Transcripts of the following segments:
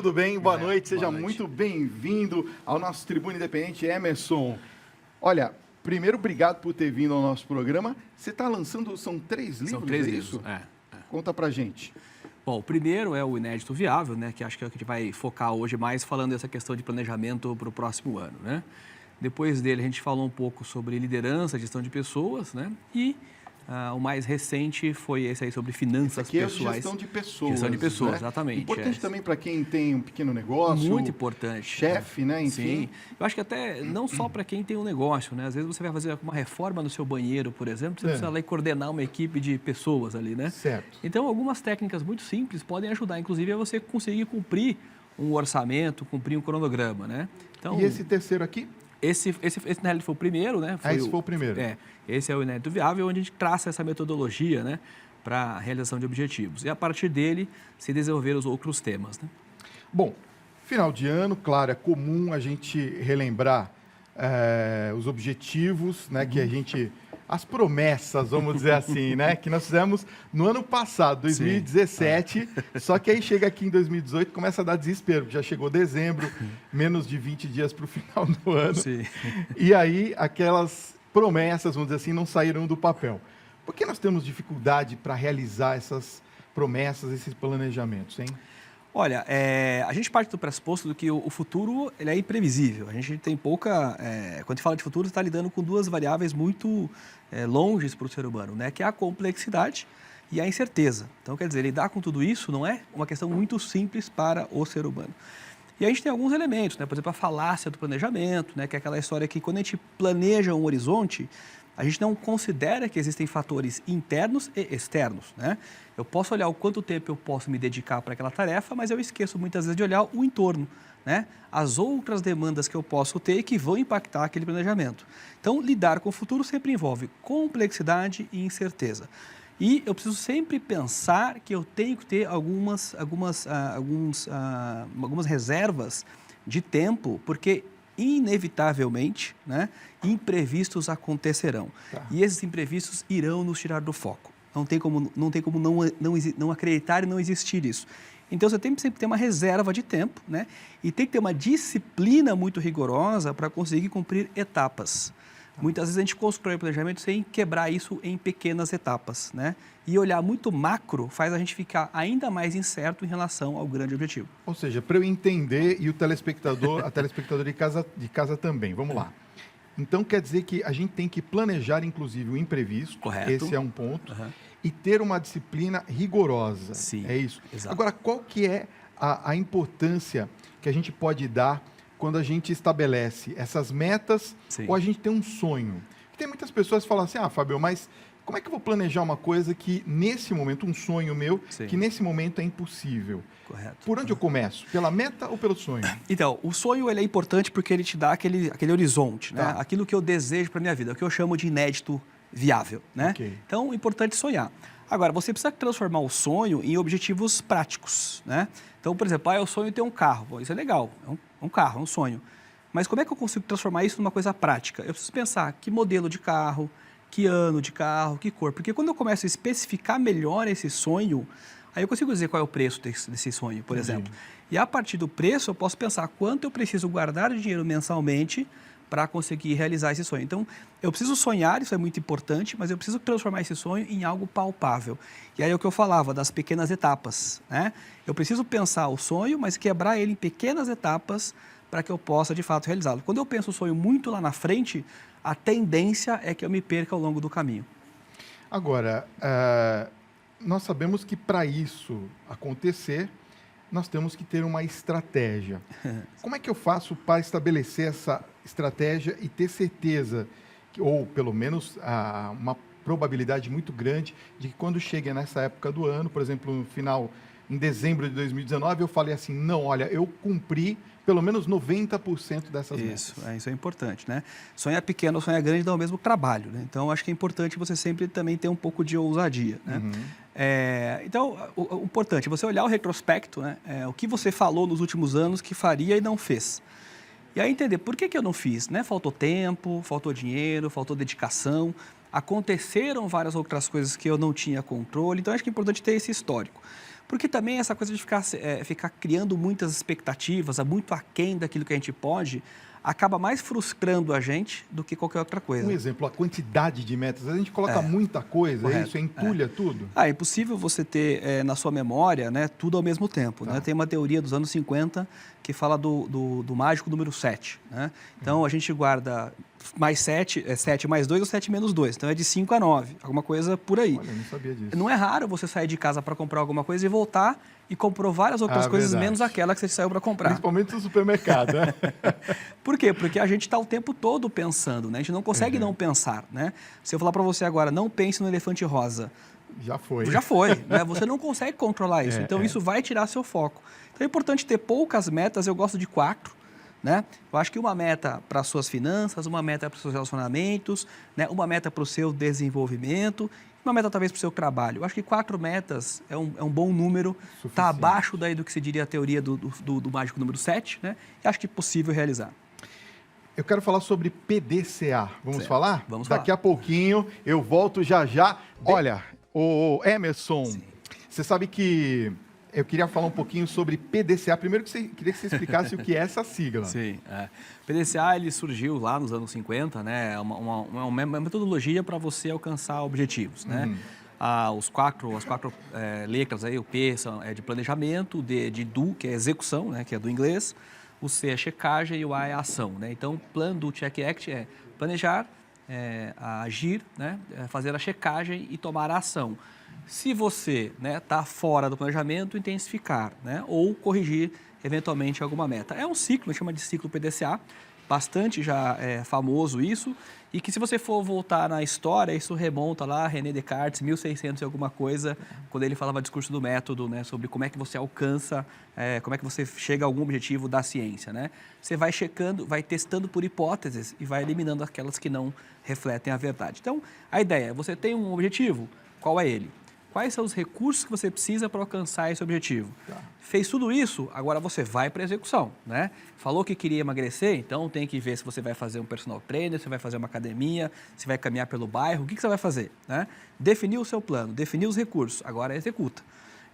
tudo bem? Boa noite, seja boa noite. muito bem-vindo ao nosso Tribuna Independente, Emerson. Olha, primeiro, obrigado por ter vindo ao nosso programa. Você está lançando, são 3 livros, São 3 é livros, isso? é. Conta pra gente. Bom, o primeiro é o Inédito Viável, né, que acho que é o que a gente vai focar hoje mais falando dessa questão de planejamento para o próximo ano, né? Depois dele a gente falou um pouco sobre liderança, gestão de pessoas, né? E o mais recente foi esse aí sobre finanças Esse aqui é pessoas. Gestão de pessoas. Gestão de pessoas, né? exatamente. Importante também para quem tem um pequeno negócio. Muito importante. Chefe, né? Enfim. Sim. Eu acho que até não só para quem tem um negócio, né? Às vezes você vai fazer uma reforma no seu banheiro, por exemplo, você precisa lá coordenar uma equipe de pessoas ali, né? Certo. Então, algumas técnicas muito simples podem ajudar, inclusive, a você conseguir cumprir um orçamento, cumprir um cronograma, né? Então, E esse terceiro aqui? Esse na realidade foi o primeiro, né? Esse foi o primeiro. Esse é o Inédito Viável, onde a gente traça essa metodologia, né, para a realização de objetivos. E a partir dele, se desenvolver os outros temas, né? Bom, final de ano, claro, é comum a gente relembrar os objetivos, né, que a gente... As promessas, vamos dizer assim, né, que nós fizemos no ano passado, 2017, só que aí chega aqui em 2018 e começa a dar desespero, já chegou dezembro, menos de 20 dias para o final do ano, Sim. E aí aquelas promessas, vamos dizer assim, não saíram do papel. Por que nós temos dificuldade para realizar essas promessas, esses planejamentos, hein? Olha, a gente parte do pressuposto do que o futuro ele é imprevisível. A gente tem pouca... quando a gente fala de futuro, está lidando com duas variáveis muito longes para o ser humano, né? Que é a complexidade e a incerteza. Então, quer dizer, lidar com tudo isso não é uma questão muito simples para o ser humano. E a gente tem alguns elementos, né? Por exemplo, a falácia do planejamento, né? Que é aquela história que quando a gente planeja um horizonte, a gente não considera que existem fatores internos e externos, né? Eu posso olhar o quanto tempo eu posso me dedicar para aquela tarefa, mas eu esqueço muitas vezes de olhar o entorno, né? As outras demandas que eu posso ter e que vão impactar aquele planejamento. Então, lidar com o futuro sempre envolve complexidade e incerteza. E eu preciso sempre pensar que eu tenho que ter algumas reservas de tempo, não inevitavelmente, né, imprevistos acontecerão. Tá. E esses imprevistos irão nos tirar do foco. Não tem como não acreditar e não existir isso. Então, você tem que sempre ter uma reserva de tempo, né, e tem que ter uma disciplina muito rigorosa para conseguir cumprir etapas. Muitas vezes a gente constrói o planejamento sem quebrar isso em pequenas etapas, né? E olhar muito macro faz a gente ficar ainda mais incerto em relação ao grande objetivo. Ou seja, para eu entender e o telespectador, a telespectadora de casa também, vamos lá. Então, quer dizer que a gente tem que planejar, inclusive, o imprevisto. Correto. Esse é um ponto. E ter uma disciplina rigorosa. Sim. É isso. Exato. Agora, qual que é a importância que a gente pode dar quando a gente estabelece essas metas? Sim. Ou a gente tem um sonho? Tem muitas pessoas que falam assim, Fábio, mas como é que eu vou planejar uma coisa que nesse momento, um sonho meu, Sim. que nesse momento é impossível? Correto. Por onde eu começo? Pela meta ou pelo sonho? Então, o sonho ele é importante porque ele te dá aquele horizonte, né? Aquilo que eu desejo para a minha vida, o que eu chamo de inédito viável, né? Okay. Então, é importante sonhar. Agora, você precisa transformar o sonho em objetivos práticos, né? Então, por exemplo, eu sonho em ter um carro. Bom, isso é legal, é um carro, é um sonho. Mas como é que eu consigo transformar isso numa coisa prática? Eu preciso pensar que modelo de carro, que ano de carro, que cor. Porque quando eu começo a especificar melhor esse sonho, aí eu consigo dizer qual é o preço desse sonho, por exemplo. E a partir do preço, eu posso pensar quanto eu preciso guardar de dinheiro mensalmente para conseguir realizar esse sonho. Então, eu preciso sonhar, isso é muito importante, mas eu preciso transformar esse sonho em algo palpável. E aí é o que eu falava, das pequenas etapas, né? Eu preciso pensar o sonho, mas quebrar ele em pequenas etapas para que eu possa, de fato, realizá-lo. Quando eu penso o sonho muito lá na frente, a tendência é que eu me perca ao longo do caminho. Agora, nós sabemos que para isso acontecer, nós temos que ter uma estratégia. Como é que eu faço para estabelecer essa estratégia e ter certeza, ou pelo menos uma probabilidade muito grande, de que quando chega nessa época do ano, por exemplo, no final, em dezembro de 2019, eu falei assim, não, olha, eu cumpri pelo menos 90% dessas metas. Isso é importante, né? Sonhar pequeno, sonhar grande dá o mesmo trabalho, né? Então, acho que é importante você sempre também ter um pouco de ousadia, né? Então, o importante é você olhar o retrospecto, né? O que você falou nos últimos anos que faria e não fez. E aí entender por que eu não fiz, né? Faltou tempo, faltou dinheiro, faltou dedicação, aconteceram várias outras coisas que eu não tinha controle, então acho que é importante ter esse histórico. Porque também essa coisa de ficar criando muitas expectativas, muito aquém daquilo que a gente pode, acaba mais frustrando a gente do que qualquer outra coisa. Um exemplo, a quantidade de metas. A gente coloca muita coisa, correto, isso? Entulha tudo? É impossível você ter na sua memória, né, tudo ao mesmo tempo. Né? Tem uma teoria dos anos 50 que fala do mágico número 7. Né? Então, a gente guarda mais 7, 7 mais 2 ou 7 menos 2. Então, é de 5 a 9, alguma coisa por aí. Olha, eu não sabia disso. Não é raro você sair de casa para comprar alguma coisa e voltar e comprou várias outras coisas, verdade. menos aquela que você saiu para comprar. Principalmente no supermercado, né? Por quê? Porque a gente está o tempo todo pensando, né? A gente não consegue não pensar, né? Se eu falar para você agora, não pense no elefante rosa. Já foi. Já foi, né? Você não consegue controlar isso, então isso vai tirar seu foco. Então é importante ter poucas metas, eu gosto de 4, né? Eu acho que uma meta para as suas finanças, uma meta para os seus relacionamentos, né? Uma meta para o seu desenvolvimento, uma meta talvez para o seu trabalho. Eu acho que 4 metas é um bom número, está abaixo daí do que se diria a teoria do mágico número 7, né? E acho que é possível realizar. Eu quero falar sobre PDCA. Vamos falar? Vamos Daqui falar. A pouquinho, eu volto já. Olha, o Emerson, você sabe que eu queria falar um pouquinho sobre PDCA. Primeiro, queria que você explicasse o que é essa sigla. Sim. PDCA ele surgiu lá nos anos 50, né? É uma metodologia para você alcançar objetivos, né? As quatro letras aí, o P é de planejamento, o D é de do, que é execução, né? Que é do inglês, o C é checagem e o A é ação, né? Então, plano do Check Act é planejar, agir, né? Fazer a checagem e tomar a ação. Se você está fora do planejamento, intensificar, né? Ou corrigir eventualmente alguma meta. É um ciclo, a gente chama de ciclo PDCA, bastante já famoso isso, e que se você for voltar na história, isso remonta lá a René Descartes, 1600 e alguma coisa, quando ele falava discurso do método, né? Sobre como é que você alcança, como é que você chega a algum objetivo da ciência, né? Você vai checando, vai testando por hipóteses e vai eliminando aquelas que não refletem a verdade. Então, a ideia é, você tem um objetivo, qual é ele? Quais são os recursos que você precisa para alcançar esse objetivo? Fez tudo isso, agora você vai para a execução, né? Falou que queria emagrecer, então tem que ver se você vai fazer um personal trainer, se vai fazer uma academia, se vai caminhar pelo bairro, o que você vai fazer, né? Definiu o seu plano, definiu os recursos, agora executa.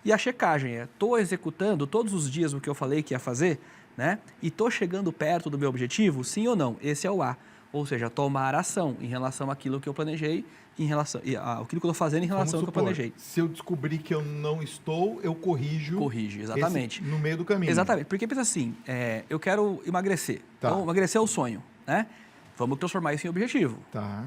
E a checagem estou executando todos os dias o que eu falei que ia fazer, né? E estou chegando perto do meu objetivo, sim ou não? Esse é o A. Ou seja, tomar ação em relação àquilo que eu planejei, aquilo que eu estou fazendo em relação ao que eu planejei. Se eu descobrir que eu não estou, eu corrijo. Corrige, exatamente. No meio do caminho. Exatamente, porque pensa assim, eu quero emagrecer. Então, emagrecer é o sonho, né? Vamos transformar isso em objetivo.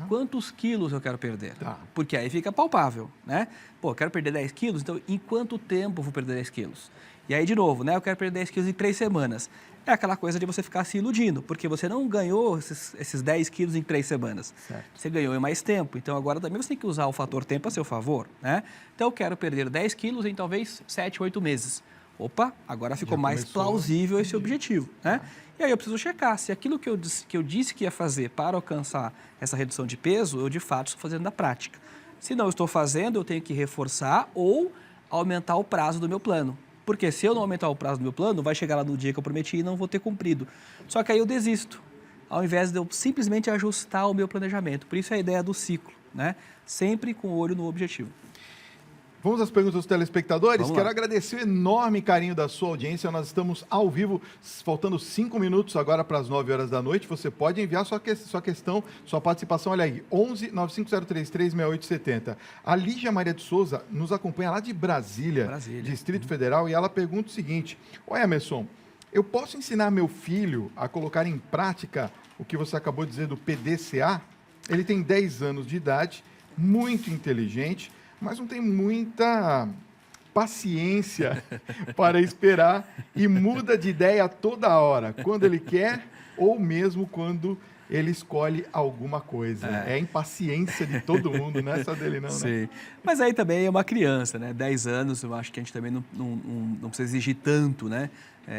Quantos quilos eu quero perder? Porque aí fica palpável, né? Pô, eu quero perder 10 quilos, então em quanto tempo eu vou perder 10 quilos? E aí, de novo, né? Eu quero perder 10 quilos em 3 semanas. É aquela coisa de você ficar se iludindo, porque você não ganhou esses 10 quilos em 3 semanas. Certo. Você ganhou em mais tempo. Então, agora também você tem que usar o fator tempo a seu favor, né? Então, eu quero perder 10 quilos em talvez 7, 8 meses. Opa, agora ficou mais plausível esse objetivo, né? E aí eu preciso checar se aquilo que eu disse que ia fazer para alcançar essa redução de peso, eu de fato estou fazendo na prática. Se não estou fazendo, eu tenho que reforçar ou aumentar o prazo do meu plano. Porque se eu não aumentar o prazo do meu plano, vai chegar lá no dia que eu prometi e não vou ter cumprido. Só que aí eu desisto, ao invés de eu simplesmente ajustar o meu planejamento. Por isso é a ideia do ciclo, né? Sempre com o olho no objetivo. Vamos às perguntas dos telespectadores? Vamos Quero lá. agradecer o enorme carinho da sua audiência. Nós estamos ao vivo, faltando 5 minutos agora para as 9 horas da noite. Você pode enviar sua questão, sua participação. Olha aí, 11 9503 6870. A Lígia Maria de Souza nos acompanha lá de Brasília, Distrito Federal, e ela pergunta o seguinte: Oi, Emerson, eu posso ensinar meu filho a colocar em prática o que você acabou de dizer do PDCA? Ele tem 10 anos de idade, muito inteligente, mas não tem muita paciência para esperar e muda de ideia toda hora, quando ele quer ou mesmo quando ele escolhe alguma coisa. É a impaciência de todo mundo, não é só dele não, Sim. né? Mas aí também é uma criança, né? 10 anos, eu acho que a gente também não precisa exigir tanto, né?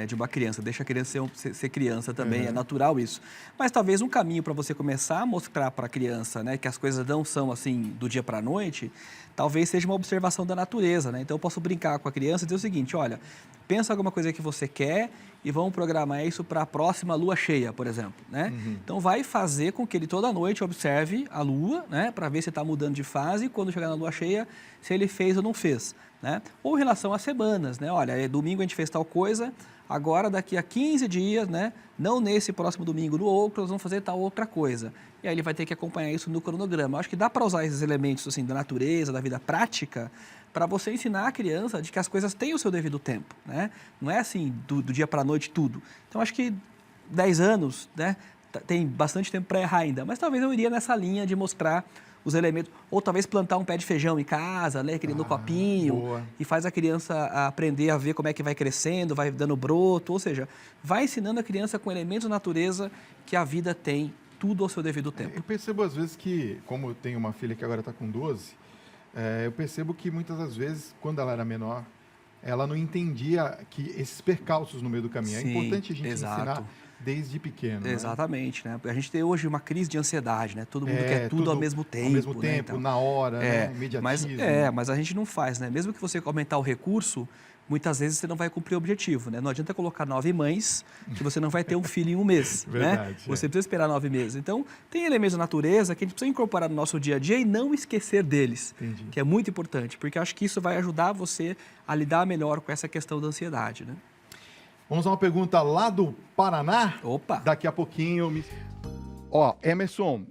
De uma criança. Deixa a criança ser criança também, é natural isso. Mas talvez um caminho para você começar a mostrar para a criança, né, que as coisas não são assim do dia para a noite, talvez seja uma observação da natureza, né? Então eu posso brincar com a criança e dizer o seguinte: olha, pensa alguma coisa que você quer e vamos programar isso para a próxima lua cheia, por exemplo, né? Então vai fazer com que ele toda noite observe a lua, né, para ver se está mudando de fase e quando chegar na lua cheia, se ele fez ou não fez, né? Ou em relação às semanas, né? Olha, domingo a gente fez tal coisa, agora daqui a 15 dias, né, não nesse próximo domingo, no outro, nós vamos fazer tal outra coisa. E aí ele vai ter que acompanhar isso no cronograma. Eu acho que dá para usar esses elementos assim da natureza, da vida prática, para você ensinar a criança de que as coisas têm o seu devido tempo, né? Não é assim, do dia para a noite tudo. Então, acho que 10 anos, né, tem bastante tempo para errar ainda, mas talvez eu iria nessa linha de mostrar os elementos, ou talvez plantar um pé de feijão em casa, né, aquele no copinho, boa. E faz a criança aprender a ver como é que vai crescendo, vai dando broto, ou seja, vai ensinando a criança com elementos da natureza que a vida tem tudo ao seu devido tempo. Eu percebo às vezes que, como eu tenho uma filha que agora está com 12, eu percebo que muitas das vezes, quando ela era menor, ela não entendia que esses percalços no meio do caminho. Sim, é importante a gente ensinar desde pequeno. Exatamente, né? A gente tem hoje uma crise de ansiedade, né? Todo mundo quer tudo ao mesmo tempo. Ao mesmo tempo, né? Então, na hora, né? Imediatismo. Mas a gente não faz, né? Mesmo que você aumentar o recurso, muitas vezes você não vai cumprir o objetivo, né? Não adianta colocar 9 mães que você não vai ter um filho em um mês, né? Você precisa esperar 9 meses. Então, tem elementos da natureza que a gente precisa incorporar no nosso dia a dia e não esquecer deles, que é muito importante, porque eu acho que isso vai ajudar você a lidar melhor com essa questão da ansiedade, né? Vamos a uma pergunta lá do Paraná? Opa! Daqui a pouquinho. Emerson,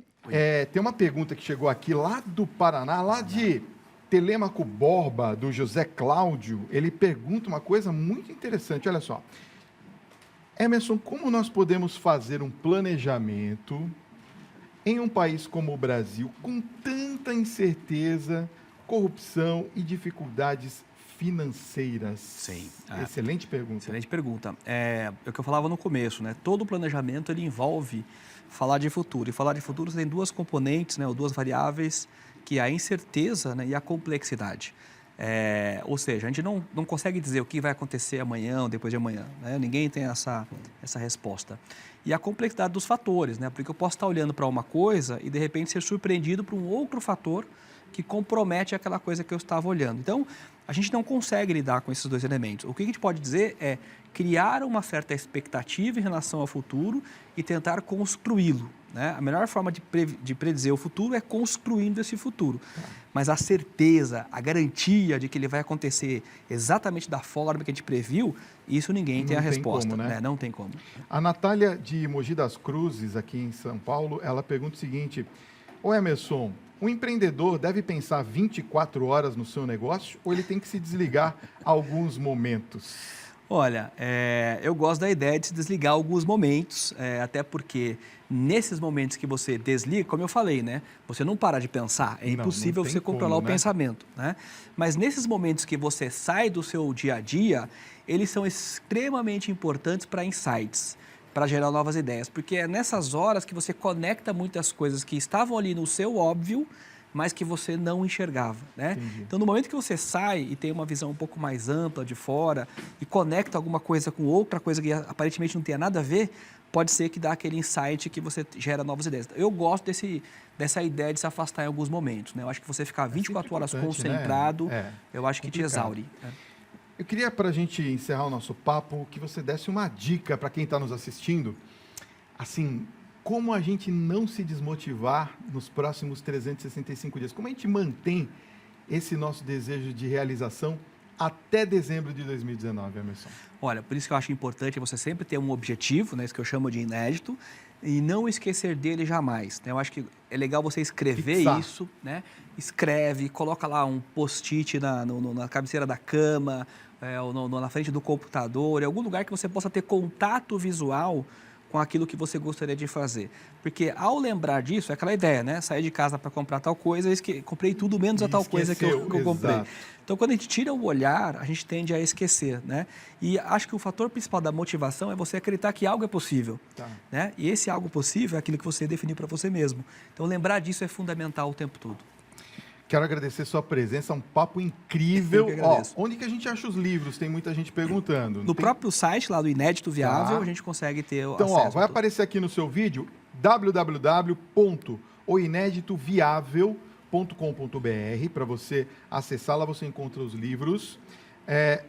tem uma pergunta que chegou aqui lá do Paraná, lá de Telêmaco Borba, do José Cláudio. Ele pergunta uma coisa muito interessante, olha só. Emerson, como nós podemos fazer um planejamento em um país como o Brasil, com tanta incerteza, corrupção e dificuldades financeiras? Sim. Excelente pergunta. Excelente pergunta. É o que eu falava no começo, né? Todo planejamento ele envolve falar de futuro. E falar de futuro tem duas componentes, né? Ou duas variáveis, que é a incerteza, né? E a complexidade. Ou seja, a gente não consegue dizer o que vai acontecer amanhã ou depois de amanhã, né? Ninguém tem essa resposta. E a complexidade dos fatores, né? Porque eu posso estar olhando para uma coisa e de repente ser surpreendido por um outro fator que compromete aquela coisa que eu estava olhando. Então, a gente não consegue lidar com esses dois elementos. O que a gente pode dizer é criar uma certa expectativa em relação ao futuro e tentar construí-lo, né? A melhor forma de predizer o futuro é construindo esse futuro. Mas a certeza, a garantia de que ele vai acontecer exatamente da forma que a gente previu, isso ninguém tem a resposta. Como, né? Não tem como. A Natália de Mogi das Cruzes, aqui em São Paulo, ela pergunta o seguinte: ô Emerson, um empreendedor deve pensar 24 horas no seu negócio ou ele tem que se desligar alguns momentos? Olha, eu gosto da ideia de se desligar alguns momentos, até porque nesses momentos que você desliga, como eu falei, né? Você não para de pensar, é impossível você controlar o pensamento, né? Mas nesses momentos que você sai do seu dia a dia, eles são extremamente importantes para insights, para gerar novas ideias, porque é nessas horas que você conecta muitas coisas que estavam ali no seu óbvio, mas que você não enxergava, né? Entendi. Então, no momento que você sai e tem uma visão um pouco mais ampla de fora e conecta alguma coisa com outra coisa que aparentemente não tenha nada a ver, pode ser que dá aquele insight que você gera novas ideias. Eu gosto dessa ideia de se afastar em alguns momentos, né? Eu acho que você ficar 24 horas concentrado, né? Eu acho que te exaure. Eu queria, para a gente encerrar o nosso papo, que você desse uma dica para quem está nos assistindo, assim, como a gente não se desmotivar nos próximos 365 dias, como a gente mantém esse nosso desejo de realização até dezembro de 2019, Emerson? Olha, por isso que eu acho importante você sempre ter um objetivo, né, isso que eu chamo de inédito, e não esquecer dele jamais, né? Eu acho que é legal você escrever isso, né? Escreve, coloca lá um post-it na cabeceira da cama, ou na frente do computador, em algum lugar que você possa ter contato visual com aquilo que você gostaria de fazer. Porque ao lembrar disso, é aquela ideia, né? Sair de casa para comprar tal coisa, comprei tudo menos a tal coisa que eu comprei. Então, quando a gente tira o olhar, a gente tende a esquecer, né? E acho que o fator principal da motivação é você acreditar que algo é possível, né? E esse algo possível é aquilo que você definiu para você mesmo. Então, lembrar disso é fundamental o tempo todo. Quero agradecer sua presença, um papo incrível. Onde que a gente acha os livros? Tem muita gente perguntando. No próprio site lá do Inédito Viável, a gente consegue ter acesso. Então, vai aparecer aqui no seu vídeo www.oineditoviavel.com.br para você acessar, lá você encontra os livros.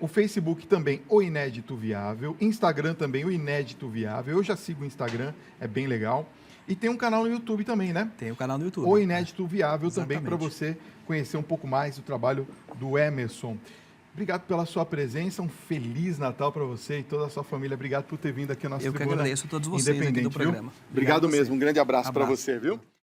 O Facebook também, o Inédito Viável. Instagram também, o Inédito Viável. Eu já sigo o Instagram, é bem legal. E tem um canal no YouTube também, né? Tem um canal no YouTube. O Inédito Viável Exatamente. também, para você conhecer um pouco mais do trabalho do Emerson. Obrigado pela sua presença, um Feliz Natal para você e toda a sua família. Obrigado por ter vindo aqui à nossa Eu que Tribuna agradeço a todos vocês aqui do programa. Obrigado mesmo, um grande abraço para você, viu?